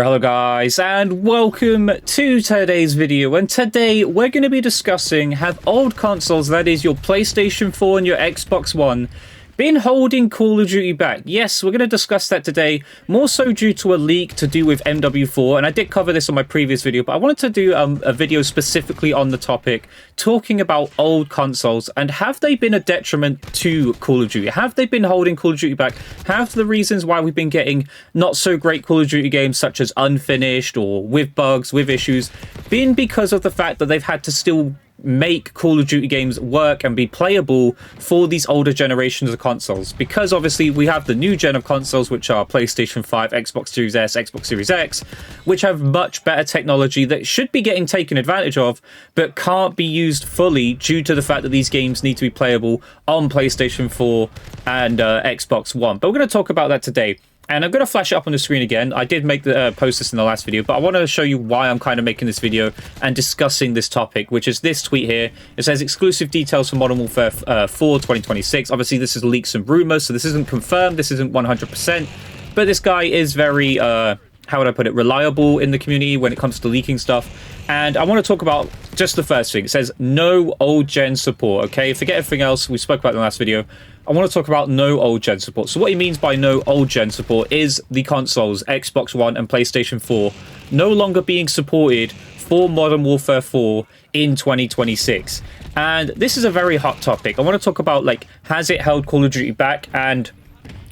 Hello guys, and welcome to today's video. And today we're going to be discussing, have old consoles, that is your PlayStation 4 and your Xbox One, been holding Call of Duty back? Yes, we're going to discuss that today, more so due to a leak to do with MW4, and I did cover this on my previous video, but I wanted to do a video specifically on the topic, talking about old consoles, and have they been a detriment to Call of Duty? Have they been holding Call of Duty back? Have the reasons why we've been getting not so great Call of Duty games, such as unfinished or with bugs, with issues, been because of the fact that they've had to still make Call of Duty games work and be playable for these older generations of consoles? Because obviously we have the new gen of consoles, which are PlayStation 5, Xbox Series S, Xbox Series X, which have much better technology that should be getting taken advantage of, but can't be used fully due to the fact that these games need to be playable on PlayStation 4 and Xbox One. But we're going to talk about that today. And I'm going to flash it up on the screen again. I did make the post this in the last video, but I want to show you why I'm kind of making this video and discussing this topic, which is this tweet here. It says exclusive details for Modern Warfare 4 2026. Obviously, this is leaks and rumors, so this isn't confirmed. This isn't 100%. But this guy is very, how would I put it, reliable in the community when it comes to leaking stuff. And I want to talk about just the first thing. It says no old gen support, okay? Forget everything else we spoke about in the last video. I want to talk about no old gen support. So what he means by no old gen support is the consoles, Xbox One and PlayStation 4, no longer being supported for Modern Warfare 4 in 2026. And this is a very hot topic. I want to talk about, like, has it held Call of Duty back? And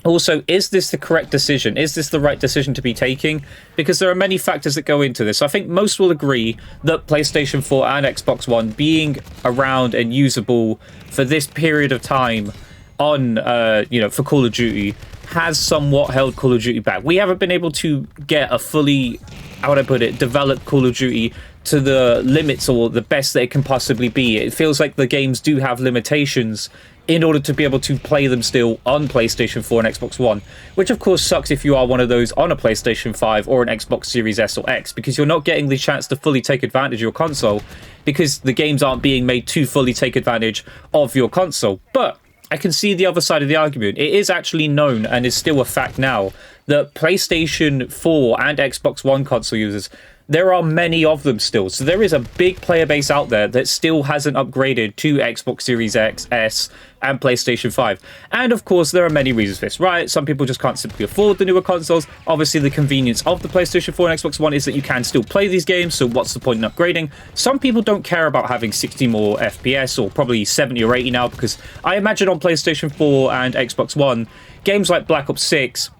also, is this the correct decision? Is this the right decision to be taking? Because there are many factors that go into this. I think most will agree that PlayStation 4 and Xbox One being around and usable for this period of time on, for Call of Duty has somewhat held Call of Duty back. We haven't been able to get a fully, how would I put it, developed Call of Duty to the limits or the best that it can possibly be. It feels like the games do have limitations in order to be able to play them still on PlayStation 4 and Xbox One, which of course sucks if you are one of those on a PlayStation 5 or an Xbox Series S or X, because you're not getting the chance to fully take advantage of your console because the games aren't being made to fully take advantage of your console. But I can see the other side of the argument. It is actually known and is still a fact now that PlayStation 4 and Xbox One console users, there are many of them still. So there is a big player base out there that still hasn't upgraded to Xbox Series X, S, and PlayStation 5. And of course, there are many reasons for this, right? Some people just can't simply afford the newer consoles. Obviously, the convenience of the PlayStation 4 and Xbox One is that you can still play these games, so what's the point in upgrading? Some people don't care about having 60 more FPS, or probably 70 or 80 now, because I imagine on PlayStation 4 and Xbox One, games like Black Ops 6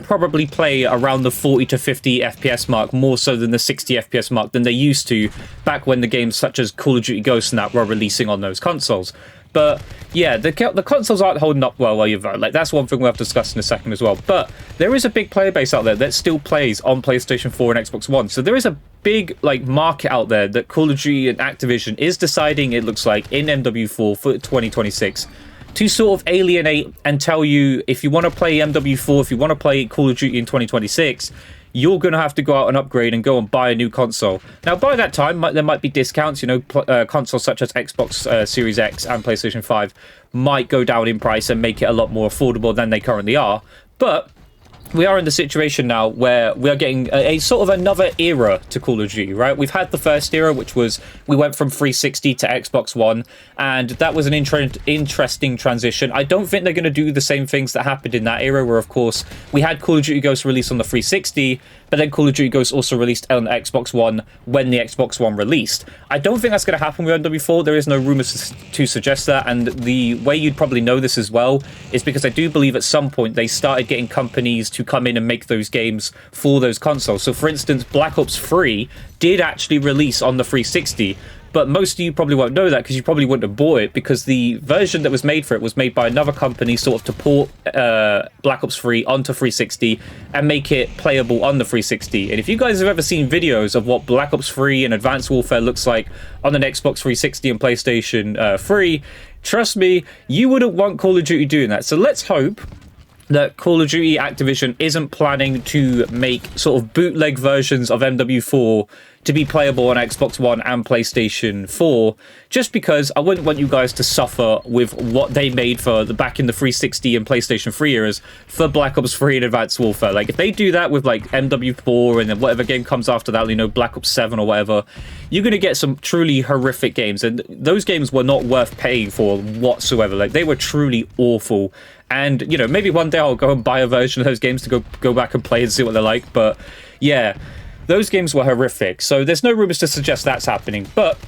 probably play around the 40 to 50 FPS mark, more so than the 60 FPS mark than they used to back when the games such as Call of Duty Ghosts and that were releasing on those consoles. But yeah, the consoles aren't holding up well either. Like, that's one thing we'll have to discuss in a second as well. But there is a big player base out there that still plays on PlayStation 4 and Xbox One. So there is a big, like, market out there that Call of Duty and Activision is deciding, it looks like, in MW4 for 2026 to sort of alienate and tell you, if you want to play MW4, if you want to play Call of Duty in 2026, you're going to have to go out and upgrade and go and buy a new console. Now, by that time, there might be discounts. Consoles such as Xbox Series X and PlayStation 5 might go down in price and make it a lot more affordable than they currently are. But we are in the situation now where we are getting a sort of another era to Call of Duty, right? We've had the first era, which was we went from 360 to Xbox One, and that was an interesting transition. I don't think they're going to do the same things that happened in that era, where, of course, we had Call of Duty Ghosts released on the 360, but then Call of Duty Ghosts also released on Xbox One when the Xbox One released. I don't think that's going to happen with MW4. There is no rumors to suggest that, and the way you'd probably know this as well is because I do believe at some point they started getting companies to come in and make those games for those consoles. So, for instance, Black Ops 3 did actually release on the 360, but most of you probably won't know that because you probably wouldn't have bought it, because the version that was made for it was made by another company sort of to port Black Ops 3 onto 360 and make it playable on the 360. And if you guys have ever seen videos of what Black Ops 3 and Advanced Warfare looks like on an Xbox 360 and PlayStation 3, trust me, you wouldn't want Call of Duty doing that. So let's hope that Call of Duty Activision isn't planning to make sort of bootleg versions of MW4 to be playable on Xbox One and PlayStation 4, just because I wouldn't want you guys to suffer with what they made for the back in the 360 and PlayStation 3 eras for Black Ops 3 and Advanced Warfare. Like, if they do that with like MW4 and then whatever game comes after that, you know, Black Ops 7 or whatever, you're going to get some truly horrific games, and those games were not worth paying for whatsoever. Like, they were truly awful. And, you know, maybe one day I'll go and buy a version of those games to go back and play and see what they're like. But, yeah, those games were horrific. So there's no rumors to suggest that's happening. But,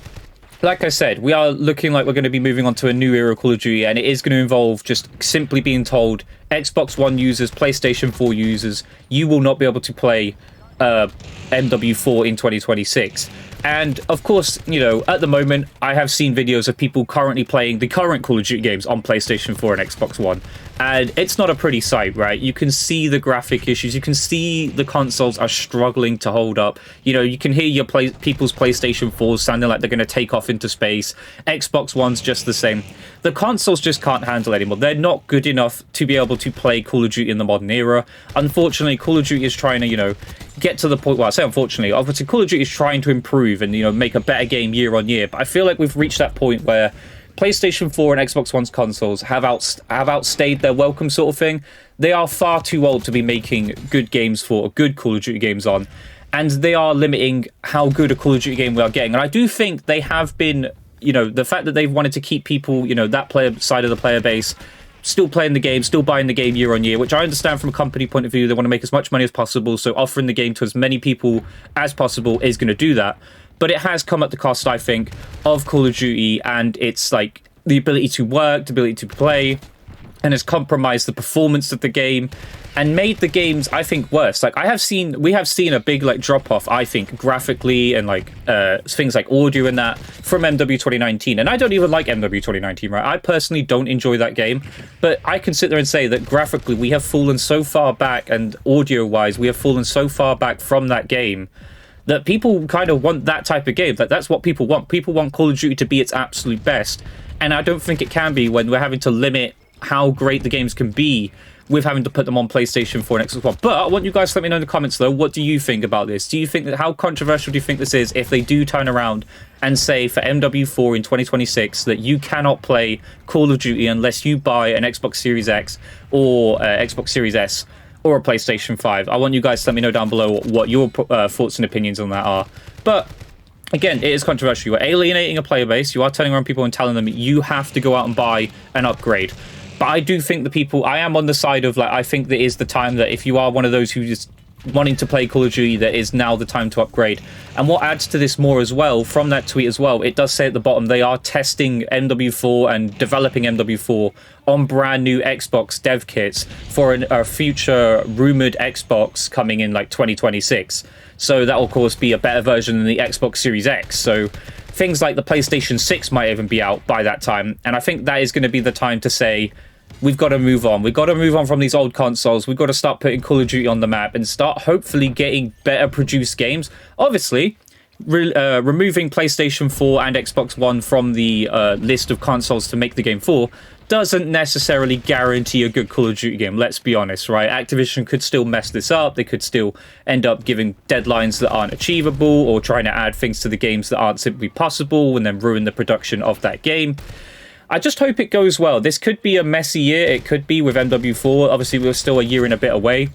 like I said, we are looking like we're going to be moving on to a new era of Call of Duty. And it is going to involve just simply being told, Xbox One users, PlayStation 4 users, you will not be able to play MW4 in 2026. And of course, you know, at the moment, I have seen videos of people currently playing the current Call of Duty games on PlayStation 4 and Xbox One. And it's not a pretty sight, right? You can see the graphic issues. You can see the consoles are struggling to hold up. You know, you can hear your people's PlayStation 4s sounding like they're going to take off into space. Xbox One's just the same. The consoles just can't handle it anymore. They're not good enough to be able to play Call of Duty in the modern era. Unfortunately, Call of Duty is trying to, you know, get to the point, well, I say unfortunately, obviously Call of Duty is trying to improve and, you know, make a better game year on year. But I feel like we've reached that point where PlayStation 4 and Xbox One's consoles have outstayed their welcome, sort of thing. They are far too old to be making good games for, good Call of Duty games on, and they are limiting how good a Call of Duty game we are getting. And I do think they have been, you know, the fact that they've wanted to keep people, you know, that player side of the player base still playing the game, still buying the game year on year, which I understand from a company point of view. They want to make as much money as possible, so offering the game to as many people as possible is going to do that. But it has come at the cost, I think, of Call of Duty, and it's like the ability to work, the ability to play, and has compromised the performance of the game and made the games, I think, worse. Like, we have seen a big like drop off, I think, graphically and like things like audio and that from MW 2019. And I don't even like MW 2019, right? I personally don't enjoy that game, but I can sit there and say that graphically we have fallen so far back, and audio wise we have fallen so far back from that game, that people kind of want that type of game. Like, that's what people want. People want Call of Duty to be its absolute best. And I don't think it can be when we're having to limit how great the games can be with having to put them on PlayStation 4 and Xbox One. But I want you guys to let me know in the comments, though, what do you think about this? Do you think that, how controversial do you think this is if they do turn around and say for MW4 in 2026 that you cannot play Call of Duty unless you buy an Xbox Series X or Xbox Series S or a PlayStation 5? I want you guys to let me know down below what your thoughts and opinions on that are. But again, it is controversial. You are alienating a player base. You are turning around people and telling them you have to go out and buy an upgrade. But I do think the people, I am on the side of, like, I think that is the time that if you are one of those who just wanting to play Call of Duty, that is now the time to upgrade. And what adds to this more as well, from that tweet as well, it does say at the bottom they are testing MW4 and developing MW4 on brand new Xbox dev kits for a future rumored Xbox coming in like 2026. So that will of course be a better version than the Xbox Series X. So things like the PlayStation 6 might even be out by that time. And I think that is going to be the time to say, we've got to move on. We've got to move on from these old consoles. We've got to start putting Call of Duty on the map and start hopefully getting better produced games. Obviously, removing PlayStation 4 and Xbox One from the list of consoles to make the game for doesn't necessarily guarantee a good Call of Duty game. Let's be honest, right? Activision could still mess this up. They could still end up giving deadlines that aren't achievable or trying to add things to the games that aren't simply possible and then ruin the production of that game. I just hope it goes well. This could be a messy year. It could be with MW4. Obviously, we're still a year and a bit away.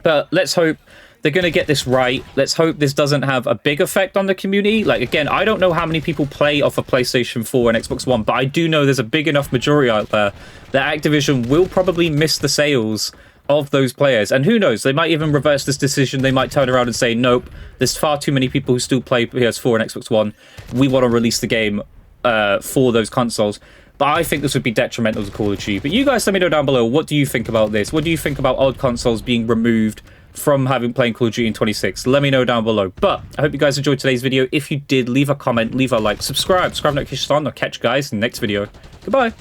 But let's hope they're going to get this right. Let's hope this doesn't have a big effect on the community. Like, again, I don't know how many people play off of PlayStation 4 and Xbox One, but I do know there's a big enough majority out there that Activision will probably miss the sales of those players. And who knows, they might even reverse this decision. They might turn around and say, nope, there's far too many people who still play PS4 and Xbox One. We want to release the game for those consoles. But I think this would be detrimental to Call of Duty. But you guys let me know down below, what do you think about this? What do you think about old consoles being removed from playing Call of Duty in 26? Let me know down below. But I hope you guys enjoyed today's video. If you did, leave a comment, leave a like, subscribe, notifications on. I'll catch you guys in the next video. Goodbye.